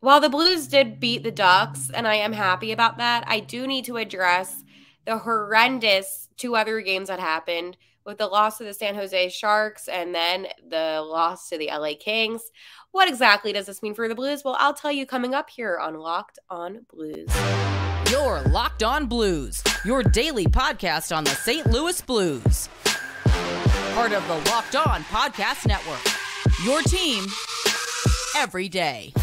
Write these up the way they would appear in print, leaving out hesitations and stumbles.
while the Blues did beat the Ducks, and I am happy about that, I do need to address the horrendous two other games that happened with the loss to the San Jose Sharks and then the loss to the LA Kings. What exactly does this mean for the Blues? Well, I'll tell you coming up here on Locked on Blues. You're Locked on Blues, your daily podcast on the St. Louis Blues. Part of the Locked On Podcast Network, your team every day.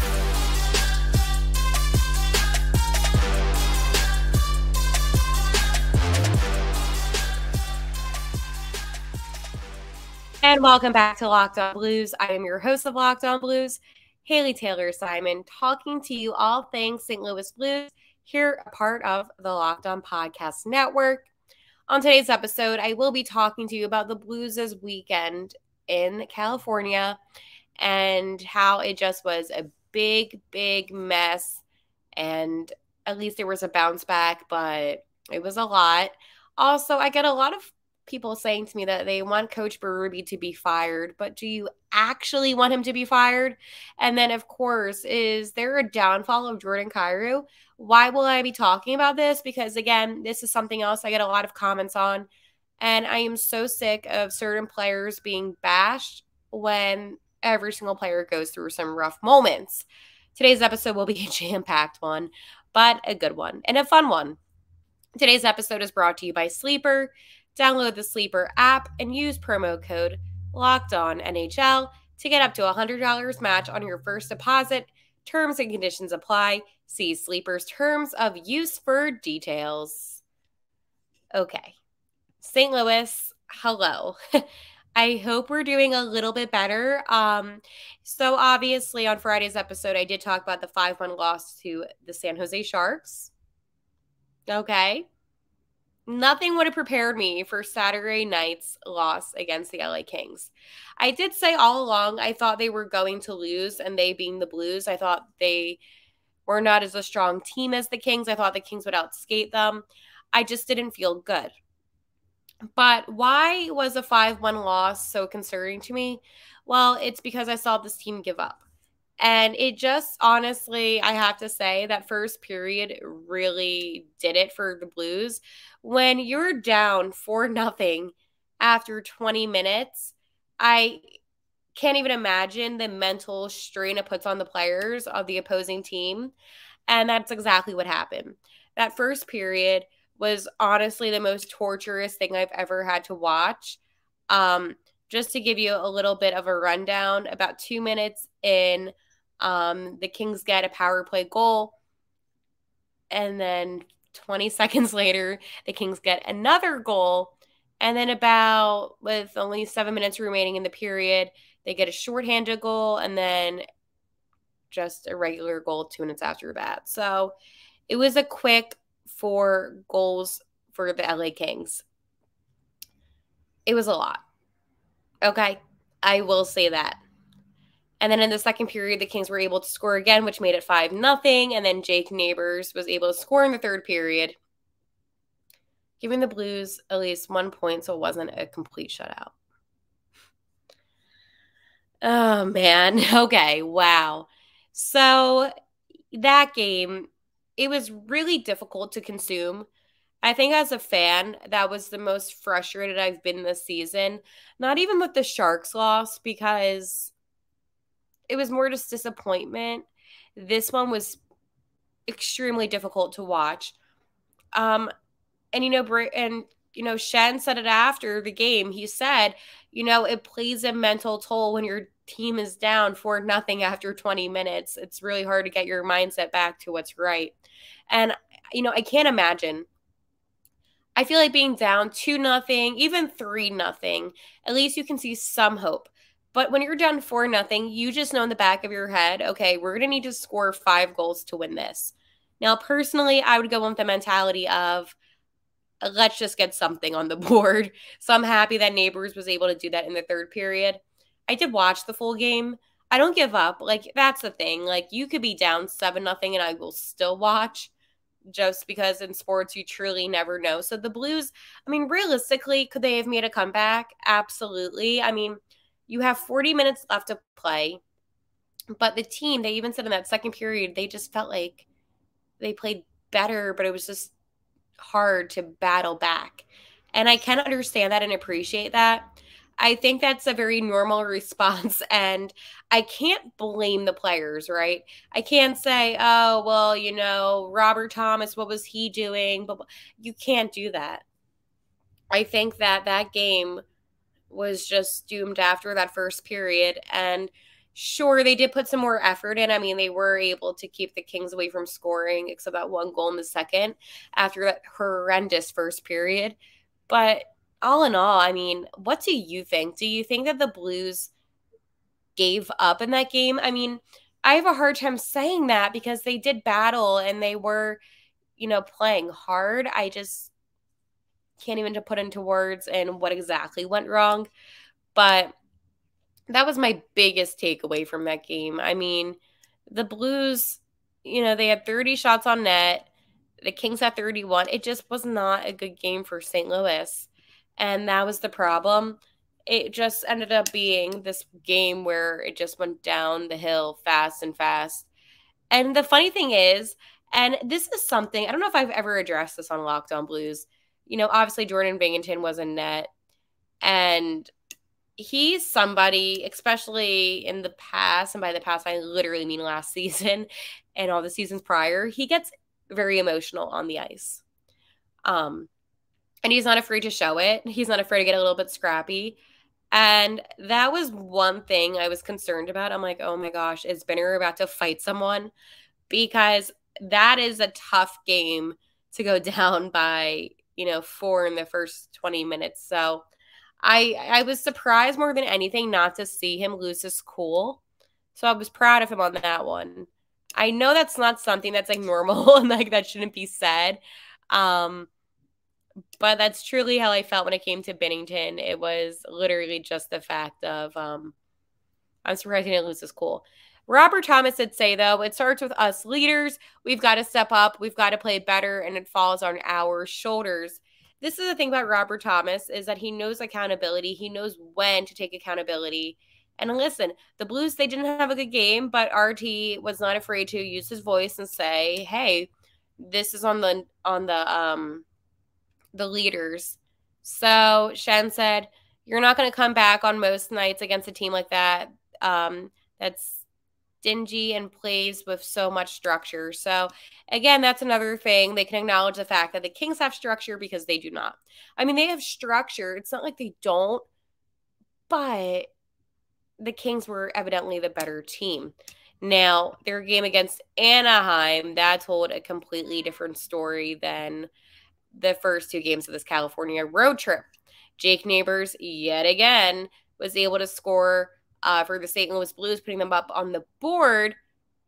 And welcome back to Locked on Blues. I am your host of Locked on Blues, Haley Taylor Simon, talking to you all things St. Louis Blues, here a part of the Locked on Podcast Network. On today's episode, I will be talking to you about the Blues' weekend in California and how it just was a big, big mess. And at least there was a bounce back, but it was a lot. Also, I get a lot of people saying to me that they want Coach Berube to be fired, but do you actually want him to be fired? And then, of course, is there a downfall of Jordan Kyrou? Why will I be talking about this? Because, again, this is something else I get a lot of comments on, and I am so sick of certain players being bashed when every single player goes through some rough moments. Today's episode will be a jam-packed one, but a good one and a fun one. Today's episode is brought to you by Sleeper. Download the Sleeper app and use promo code LOCKEDONNHL to get up to $100 match on your first deposit. Terms and conditions apply. See Sleeper's terms of use for details. Okay. St. Louis, hello. I hope we're doing a little bit better. So obviously on Friday's episode, I did talk about the 5-1 loss to the San Jose Sharks. Okay. Nothing would have prepared me for Saturday night's loss against the LA Kings. I did say all along I thought they were going to lose, and they being the Blues, I thought they were not as a strong team as the Kings. I thought the Kings would outskate them. I just didn't feel good. But why was a 5-1 loss so concerning to me? Well, it's because I saw this team give up. And it just, honestly, I have to say that first period really did it for the Blues. When you're down 4-0 after 20 minutes, I can't even imagine the mental strain it puts on the players of the opposing team. And that's exactly what happened. That first period was honestly the most torturous thing I've ever had to watch. Just to give you a little bit of a rundown, about 2 minutes in, the Kings get a power play goal, and then 20 seconds later, the Kings get another goal, and then about, with only 7 minutes remaining in the period, they get a shorthanded goal, and then just a regular goal 2 minutes after that. So it was a quick 4 goals for the LA Kings. It was a lot. Okay, I will say that. And then in the second period, the Kings were able to score again, which made it 5-0. And then Jake Neighbors was able to score in the third period, giving the Blues at least 1 point, so it wasn't a complete shutout. Oh, man. Okay, wow. So that game, it was really difficult to consume. I think as a fan, that was the most frustrated I've been this season. Not even with the Sharks loss, because it was more just disappointment. This one was extremely difficult to watch. And Shen said it after the game. He said, it plays a mental toll when your team is down 4-0 after 20 minutes. It's really hard to get your mindset back to what's right. And, I can't imagine. I feel like being down 2-0, even 3-0, at least you can see some hope. But when you're down 4-0, you just know in the back of your head, okay, we're going to need to score 5 goals to win this. Now, personally, I would go with the mentality of, let's just get something on the board. So I'm happy that Neighbors was able to do that in the third period. I did watch the full game. I don't give up. That's the thing. You could be down 7-0 and I will still watch, just because in sports you truly never know. So the Blues, realistically, could they have made a comeback? Absolutely. You have 40 minutes left to play. But the team, they even said in that second period, they just felt like they played better, but it was just hard to battle back. And I can understand that and appreciate that. I think that's a very normal response, and I can't blame the players, right? I can't say, oh, well, Robert Thomas, what was he doing? But you can't do that. I think that game was just doomed after that first period. And sure, they did put some more effort in. I mean, they were able to keep the Kings away from scoring, except that one goal in the second after that horrendous first period. But all in all, I mean, what do you think? Do you think that the Blues gave up in that game? I mean, I have a hard time saying that because they did battle and they were, playing hard. I just can't even put into words and what exactly went wrong. But that was my biggest takeaway from that game. I mean, the Blues, they had 30 shots on net. The Kings had 31. It just was not a good game for St. Louis. And that was the problem. It just ended up being this game where it just went down the hill fast and fast. And the funny thing is, and this is something, I don't know if I've ever addressed this on Locked On Blues. Obviously Jordan Binghamton was in net. And he's somebody, especially in the past, and by the past, I literally mean last season and all the seasons prior, he gets very emotional on the ice. And he's not afraid to show it. He's not afraid to get a little bit scrappy. And that was one thing I was concerned about. I'm like, oh my gosh, is Benner about to fight someone? Because that is a tough game to go down by, 4 in the first 20 minutes. So I was surprised more than anything not to see him lose his cool. So I was proud of him on that one. I know that's not something that's like normal and like that shouldn't be said. But that's truly how I felt when it came to Binnington. It was literally just the fact of I'm surprised he didn't lose his cool. Robert Thomas did say, though, it starts with us leaders. We've got to step up. We've got to play better, and it falls on our shoulders. This is the thing about Robert Thomas is that he knows accountability. He knows when to take accountability. And listen, the Blues, they didn't have a good game, but RT was not afraid to use his voice and say, hey, this is on the leaders. So Shen said, you're not going to come back on most nights against a team like that. That's dingy and plays with so much structure. So again, that's another thing. They can acknowledge the fact that the Kings have structure because they do not. I mean, they have structure. It's not like they don't, but the Kings were evidently the better team. Now, their game against Anaheim, that told a completely different story than the first two games of this California road trip. Jake Neighbors, yet again, was able to score for the St. Louis Blues, putting them up on the board.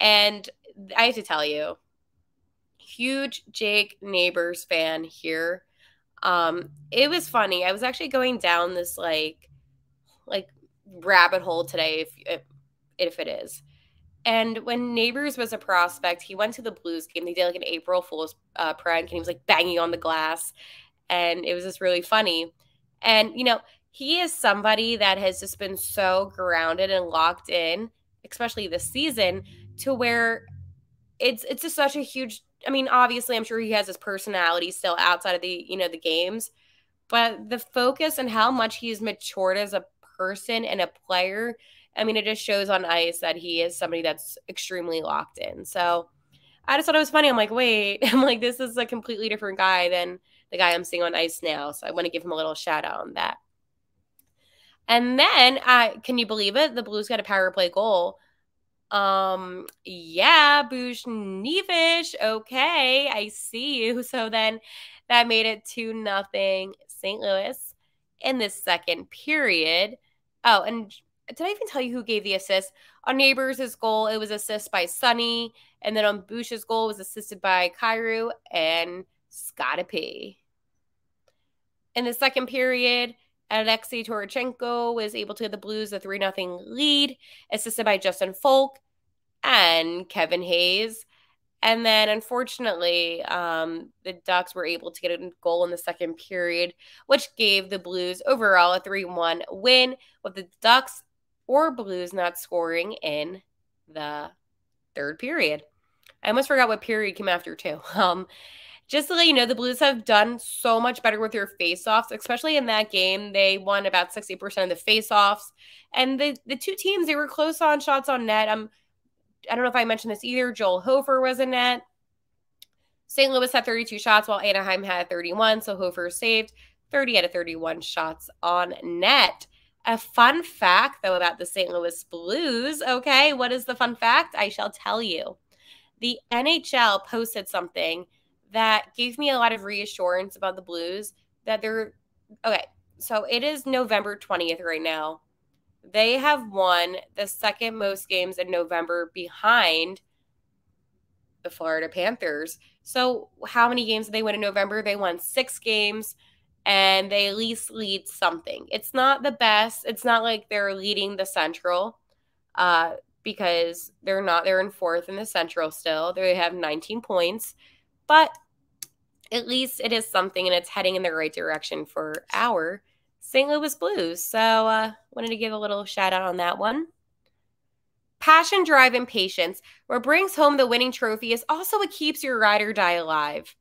And I have to tell you, huge Jake Neighbors fan here. It was funny. I was actually going down this like rabbit hole today, if it is. And when Neighbors was a prospect, he went to the Blues game. They did like an April Fool's prank, and he was like banging on the glass. And it was just really funny. And, he is somebody that has just been so grounded and locked in, especially this season, to where it's just such a huge, I mean, obviously I'm sure he has his personality still outside of the, the games, but the focus and how much he's matured as a person and a player, I mean, it just shows on ice that he is somebody that's extremely locked in. So I just thought it was funny. I'm like, wait, this is a completely different guy than the guy I'm seeing on ice now. So I want to give him a little shout out on that. And then, can you believe it? The Blues got a power play goal. Yeah, Bushnevish. Okay, I see you. So then that made it 2-0 St. Louis in this second period. Oh, and did I even tell you who gave the assist? On Neighbors' goal, it was assist by Sonny. And then on Bush's goal, it was assisted by Kyrou and Scotty P. In the second period, Alexei Torchenko was able to get the Blues a 3-0 lead, assisted by Justin Faulk and Kevin Hayes. And then, unfortunately, the Ducks were able to get a goal in the second period, which gave the Blues overall a 3-1 win, with the Ducks or Blues not scoring in the third period. I almost forgot what period came after, too. Just to let you know, the Blues have done so much better with their faceoffs, especially in that game. They won about 60% of the faceoffs. And the two teams, they were close on shots on net. I don't know if I mentioned this either. Joel Hofer was in net. St. Louis had 32 shots while Anaheim had 31. So Hofer saved 30 out of 31 shots on net. A fun fact, though, about the St. Louis Blues. Okay, what is the fun fact? I shall tell you. The NHL posted something that gave me a lot of reassurance about the Blues that they're okay. So it is November 20th right now. They have won the second most games in November behind the Florida Panthers. So how many games did they win in November? They won 6 games, and they at least lead something. It's not the best. It's not like they're leading the Central because they're not. They're in 4th in the Central still. They have 19 points. But at least it is something, and it's heading in the right direction for our St. Louis Blues. So wanted to give a little shout out on that one. Passion, drive, and patience. What brings home the winning trophy is also what keeps your ride or die alive.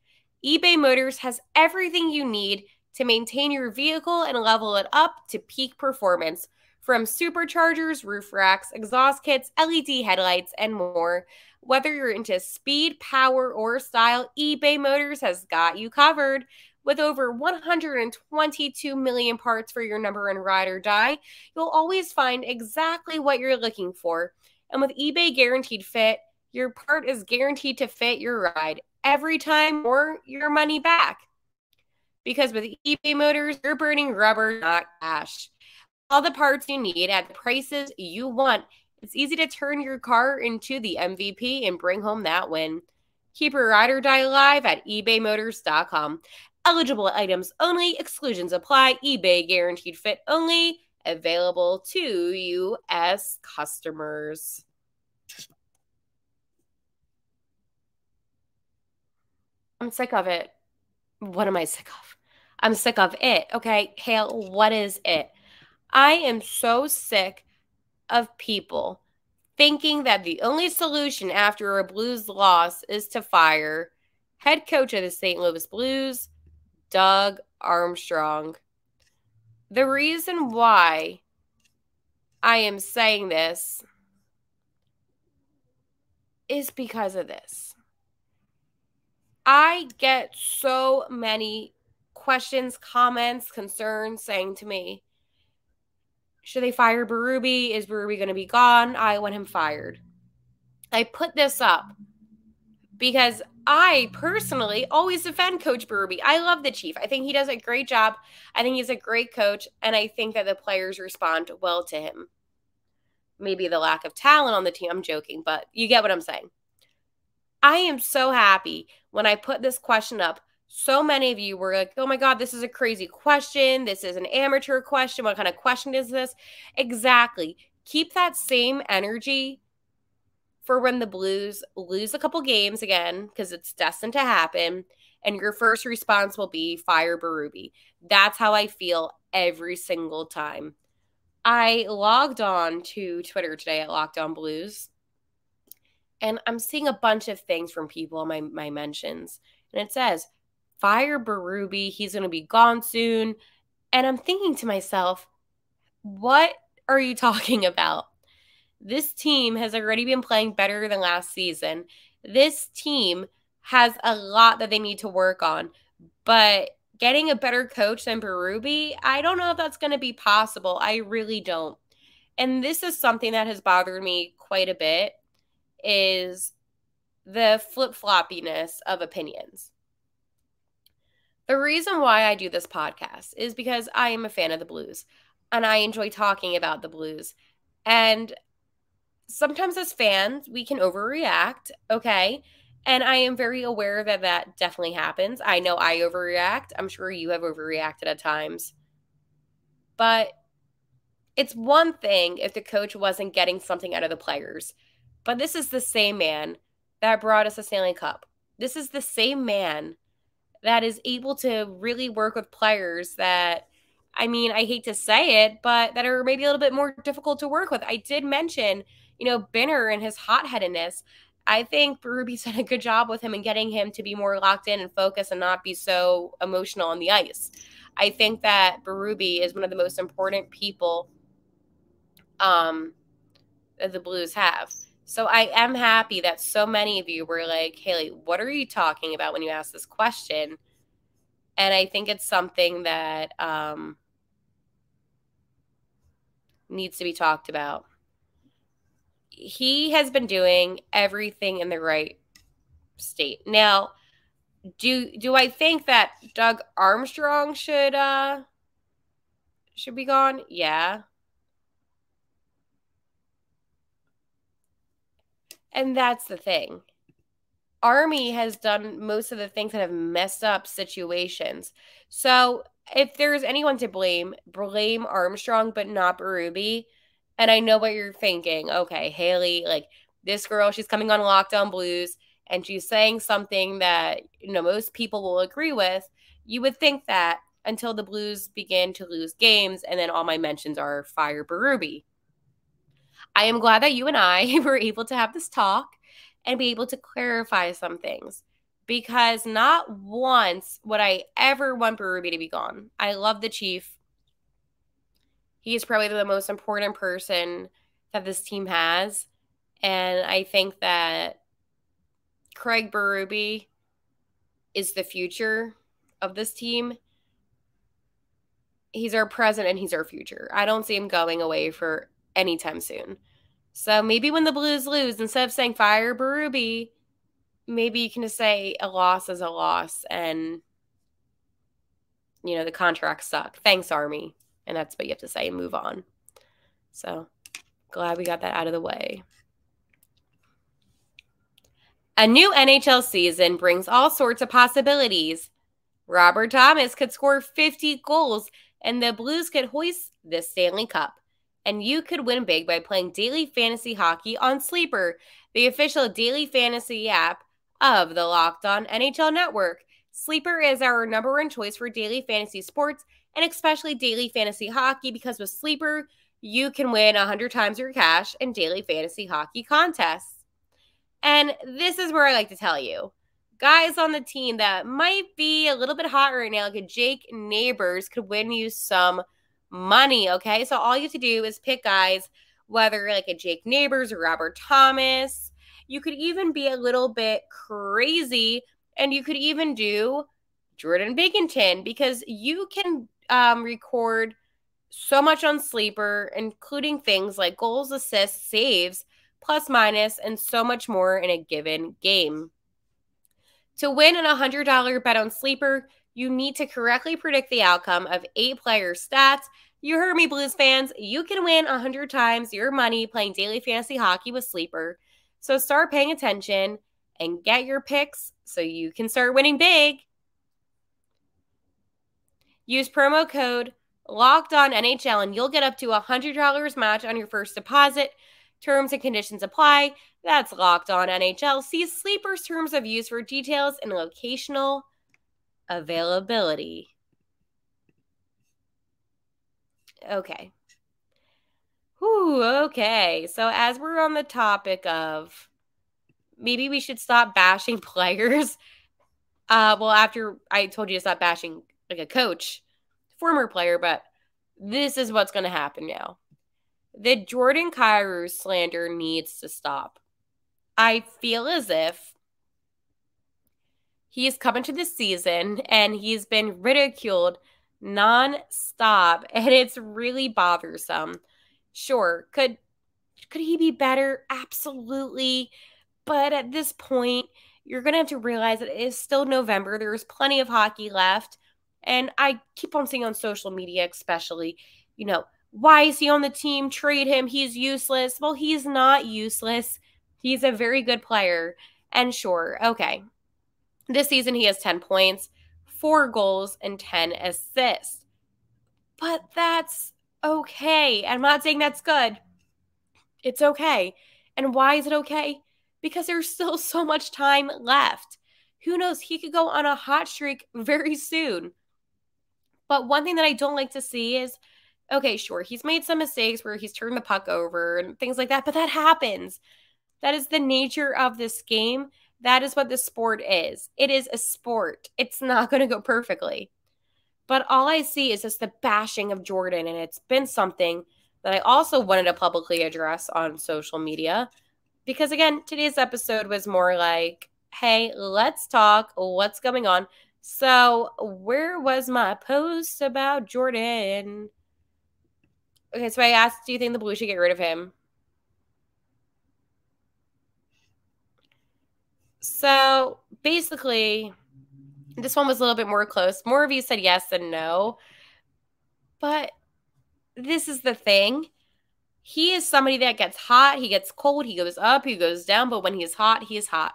eBay Motors has everything you need to maintain your vehicle and level it up to peak performance. From superchargers, roof racks, exhaust kits, LED headlights, and more. Whether you're into speed, power, or style, eBay Motors has got you covered. With over 122 million parts for your number one ride or die, you'll always find exactly what you're looking for. And with eBay Guaranteed Fit, your part is guaranteed to fit your ride every time or your money back. Because with eBay Motors, you're burning rubber, not cash. All the parts you need at the prices you want. It's easy to turn your car into the MVP and bring home that win. Keep your ride or die alive at ebaymotors.com. Eligible items only. Exclusions apply. eBay Guaranteed Fit only. Available to U.S. customers. I'm sick of it. What am I sick of? I'm sick of it. Okay, Hale, what is it? I am so sick of people thinking that the only solution after a Blues loss is to fire head coach of the St. Louis Blues, Doug Armstrong. The reason why I am saying this is because of this. I get so many questions, comments, concerns saying to me, should they fire Berube? Is Berube going to be gone? I want him fired. I put this up because I personally always defend Coach Berube. I love the Chief. I think he does a great job. I think he's a great coach, and I think that the players respond well to him. Maybe the lack of talent on the team. I'm joking, but you get what I'm saying. I am so happy when I put this question up. So many of you were like, oh my God, this is a crazy question. This is an amateur question. What kind of question is this? Exactly. Keep that same energy for when the Blues lose a couple games again, because it's destined to happen, and your first response will be fire Berube. That's how I feel every single time. I logged on to Twitter today at Locked On Blues, and I'm seeing a bunch of things from people in my mentions, and it says, fire Berube, he's going to be gone soon. And I'm thinking to myself, what are you talking about? This team has already been playing better than last season. This team has a lot that they need to work on. But getting a better coach than Berube, I don't know if that's going to be possible. I really don't. And this is something that has bothered me quite a bit, is the flip-floppiness of opinions. The reason why I do this podcast is because I am a fan of the Blues, and I enjoy talking about the Blues. And sometimes as fans, we can overreact, okay? And I am very aware that that definitely happens. I know I overreact. I'm sure you have overreacted at times. But it's one thing if the coach wasn't getting something out of the players. But this is the same man that brought us a Stanley Cup. This is the same man that is able to really work with players that, I mean, I hate to say it, but that are maybe a little bit more difficult to work with. I did mention, Binner and his hot-headedness. I think Berube's done a good job with him and getting him to be more locked in and focused and not be so emotional on the ice. I think that Berube is one of the most important people that the Blues have. So I am happy that so many of you were like, Haley, what are you talking about when you ask this question? And I think it's something that needs to be talked about. He has been doing everything in the right state. Now, do I think that Doug Armstrong should be gone? Yeah. And that's the thing. Army has done most of the things that have messed up situations. So if there's anyone to blame Armstrong, but not Berube. And I know what you're thinking. Okay, Haley, like this girl, she's coming on Locked On Blues and she's saying something that, most people will agree with. You would think that until the Blues begin to lose games, and then all my mentions are fire Berube. I am glad that you and I were able to have this talk and be able to clarify some things, because not once would I ever want Berube to be gone. I love the Chief. He is probably the most important person that this team has. And I think that Craig Berube is the future of this team. He's our present and he's our future. I don't see him going away for anytime soon. So maybe when the Blues lose, instead of saying fire Berube, maybe you can just say a loss is a loss and, the contracts suck. Thanks, Army. And that's what you have to say and move on. So glad we got that out of the way. A new NHL season brings all sorts of possibilities. Robert Thomas could score 50 goals and the Blues could hoist the Stanley Cup. And you could win big by playing daily fantasy hockey on Sleeper, the official daily fantasy app of the Locked On NHL Network. Sleeper is our #1 choice for daily fantasy sports and especially daily fantasy hockey, because with Sleeper, you can win 100 times your cash in daily fantasy hockey contests. And this is where I like to tell you, guys on the team that might be a little bit hot right now, like a Jake Neighbors, could win you some money, okay? So all you have to do is pick guys, whether like a Jake Neighbors or Robert Thomas. You could even be a little bit crazy, and you could even do Jordan Bigginton, because you can record so much on Sleeper, including things like goals, assists, saves, plus minus, and so much more in a given game. To win an $100 bet on Sleeper, you need to correctly predict the outcome of 8 player stats. You heard me, Blues fans. You can win 100 times your money playing daily fantasy hockey with Sleeper. So start paying attention and get your picks so you can start winning big. Use promo code LOCKEDONNHL and you'll get up to $100 match on your first deposit. Terms and conditions apply. That's Locked On NHL. See Sleeper's terms of use for details and locational availability. Okay. Okay. So as we're on the topic of maybe we should stop bashing players. After I told you to stop bashing like a coach, former player, but this is what's going to happen now. The Jordan Kyrou slander needs to stop. I feel as if he's come into the season and he's been ridiculed non-stop, and it's really bothersome. Sure, could he be better? Absolutely. But at this point, you're going to have to realize that it is still November. There's plenty of hockey left. And I keep on seeing on social media, especially, why is he on the team? Trade him. He's useless. Well, he's not useless. He's a very good player. And sure, okay. This season, he has 10 points, 4 goals, and 10 assists. But that's okay. I'm not saying that's good. It's okay. And why is it okay? Because there's still so much time left. Who knows? He could go on a hot streak very soon. But one thing that I don't like to see is Okay, sure, he's made some mistakes where he's turned the puck over and things like that, but that happens. That is the nature of this game. That is what the sport is. It is a sport. It's not going to go perfectly. But all I see is just the bashing of Jordan, and it's been something that I also wanted to publicly address on social media. Because again, today's episode was more like, hey, let's talk. What's going on? So, where was my post about Jordan? Okay, so I asked, do you think the Blues should get rid of him? So, basically, this one was a little bit more close. More of you said yes than no. But this is the thing. He is somebody that gets hot, he gets cold, he goes up, he goes down, but when he is hot, he is hot.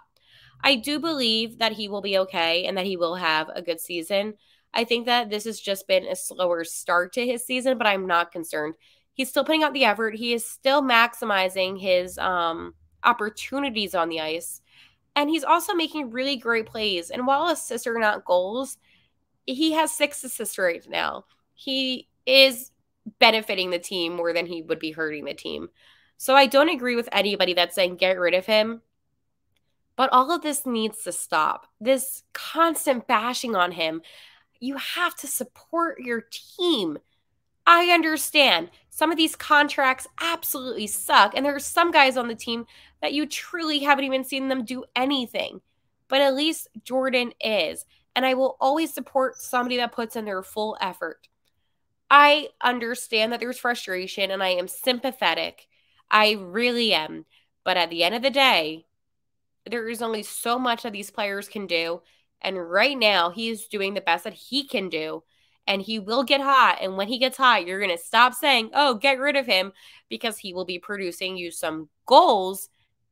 I do believe that he will be okay and that he will have a good season. I think that this has just been a slower start to his season, but I'm not concerned. He's still putting out the effort. He is still maximizing his opportunities on the ice. And he's also making really great plays. And while assists are not goals, he has 6 assists right now. He is benefiting the team more than he would be hurting the team. So I don't agree with anybody that's saying get rid of him. But all of this needs to stop. This constant bashing on him. You have to support your team. I understand some of these contracts absolutely suck. And there are some guys on the team that you truly haven't even seen them do anything. But at least Jordan is. And I will always support somebody that puts in their full effort. I understand that there's frustration and I am sympathetic. I really am. But at the end of the day, there is only so much that these players can do. And right now, he is doing the best that he can do. And he will get hot. And when he gets hot, you're going to stop saying, oh, get rid of him, because he will be producing you some goals.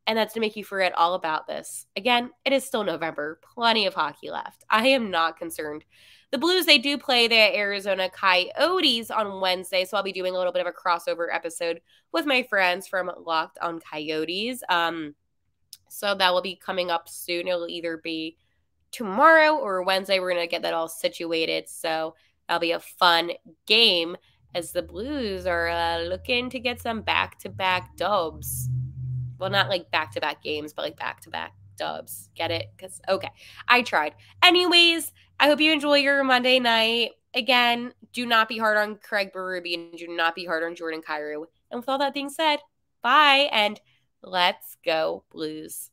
And that's to make you forget all about this. Again, it is still November. Plenty of hockey left. I am not concerned. The Blues, they do play the Arizona Coyotes on Wednesday. So I'll be doing a little bit of a crossover episode with my friends from Locked on Coyotes. So that will be coming up soon. It'll either be tomorrow or Wednesday. We're going to get that all situated. So that'll be a fun game as the Blues are looking to get some back-to-back dubs. Well, not like back-to-back games, but like back-to-back dubs. Get it? Because, okay, I tried. Anyways, I hope you enjoy your Monday night. Again, do not be hard on Craig Berube and do not be hard on Jordan Kyrou. And with all that being said, bye and let's go Blues.